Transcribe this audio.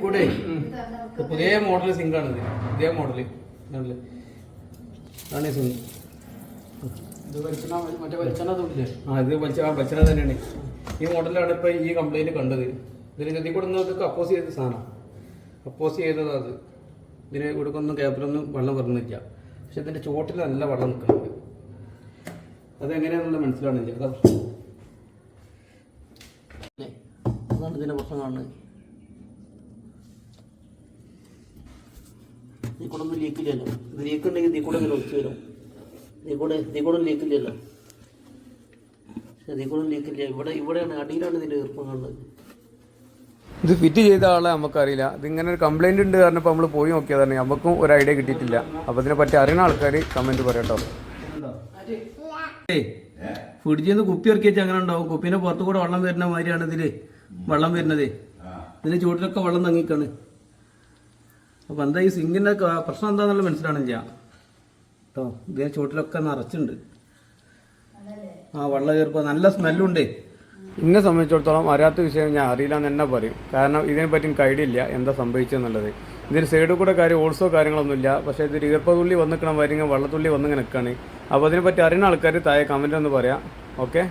കൂടെ പുതിയ മോഡൽ സിങ്കാണിത്. പുതിയ മോഡല് ആണ് സിങ്ക്. ഇത് മറ്റേ വലിച്ചെണ്ണ ഇത് വലിച്ചെണ്ണ തന്നെയാണ്. ഈ മോഡലാണ് ഇപ്പൊ ഈ കംപ്ലൈന്റ് കണ്ടത്. ഇതിൽ കൂടെ ഒന്നും അപ്പോസ് ചെയ്ത സാധനം, അപ്പോസ് ചെയ്തത്. അത് ഇതിനെ കൊടുക്കൊന്നും ക്യാപ്പിലൊന്നും വെള്ളം വരുന്നില്ല. പക്ഷെ ഇതിന്റെ ചോട്ടിൽ നല്ല വെള്ളം നിൽക്കുന്നുണ്ട്. അതെങ്ങനെയാണെന്നുള്ള മനസ്സിലാവുന്നില്ല. അതാണ് ഇതിന്റെ പ്രശ്നം കാണുന്നത്. ഈ കൂടെ ഒന്നും ലീക്കില്ലല്ലോ. ഇത് ലീക്ക് ഉണ്ടെങ്കിൽ ഇതിൽ കൂടെ ഇങ്ങനെ ഒഴിച്ചു വരും. ഇതിൽ കൂടെ ലീക്കില്ലല്ലോ. ഇതിൽ കൂടെ ലീക്കില്ല. ഇവിടെയാണ് അടിയിലാണ് ഇതിന്റെ ഈർപ്പം കാണുന്നത്. ഇത് ഫിറ്റ് ചെയ്ത ആളെ നമുക്കറിയില്ല. ഇതിങ്ങനെ ഒരു കംപ്ലൈന്റ് ഉണ്ട് കാരണം ഇപ്പോൾ നമ്മൾ പോയി നോക്കിയതാണ്. നമുക്കും ഒരു ഐഡിയ കിട്ടിയിട്ടില്ല. അപ്പോൾ ഇതിനെ പറ്റി അറിയുന്ന ആൾക്കാർ കമന്റ് പറയട്ടോ. ഫ്രിഡ്ജിൽ നിന്ന് കുപ്പി ഇറക്കി വെച്ചാൽ അങ്ങനെ ഉണ്ടാവും. കുപ്പീനെ പുറത്തു കൂടെ വെള്ളം വരുന്ന മാതിരിയാണ് ഇതിൽ വെള്ളം വരുന്നത്. ഇതിന് ചൂട്ടിലൊക്കെ വെള്ളം തങ്ങിക്കാണ്. അപ്പോൾ എന്താ ഈ സിങ്കിൻ്റെ പ്രശ്നം എന്താണെന്നുള്ള മനസ്സിലാണില്ല കേട്ടോ. ഇതിന് ചൂട്ടിലൊക്കെ നിറച്ചുണ്ട്. വെള്ളം കയറിപ്പോൾ നല്ല സ്മെല്ലുണ്ട്. എന്നെ സംബന്ധിച്ചിടത്തോളം അറിയാത്ത വിഷയം ഞാൻ അറിയില്ല എന്ന് തന്നെ പറയും. കാരണം ഇതിനെപ്പറ്റി എനിക്ക് ഐഡിയ ഇല്ല എന്താ സംഭവിച്ചെന്നുള്ളത്. ഇതിന് സൈഡിൽ കൂടെ ഓൾസോ കാര്യങ്ങളൊന്നുമില്ല. പക്ഷേ ഇത് ഈർപ്പതുള്ളി വന്നിക്കണം, വരിക വെള്ളത്തുള്ളി വന്നിങ്ങനെ നിൽക്കുകയാണ്. അപ്പോൾ അതിനെപ്പറ്റി അറിയുന്ന ആൾക്കാർ താഴെ കമൻ്റ് ഒന്ന് പറയാം. ഓക്കെ.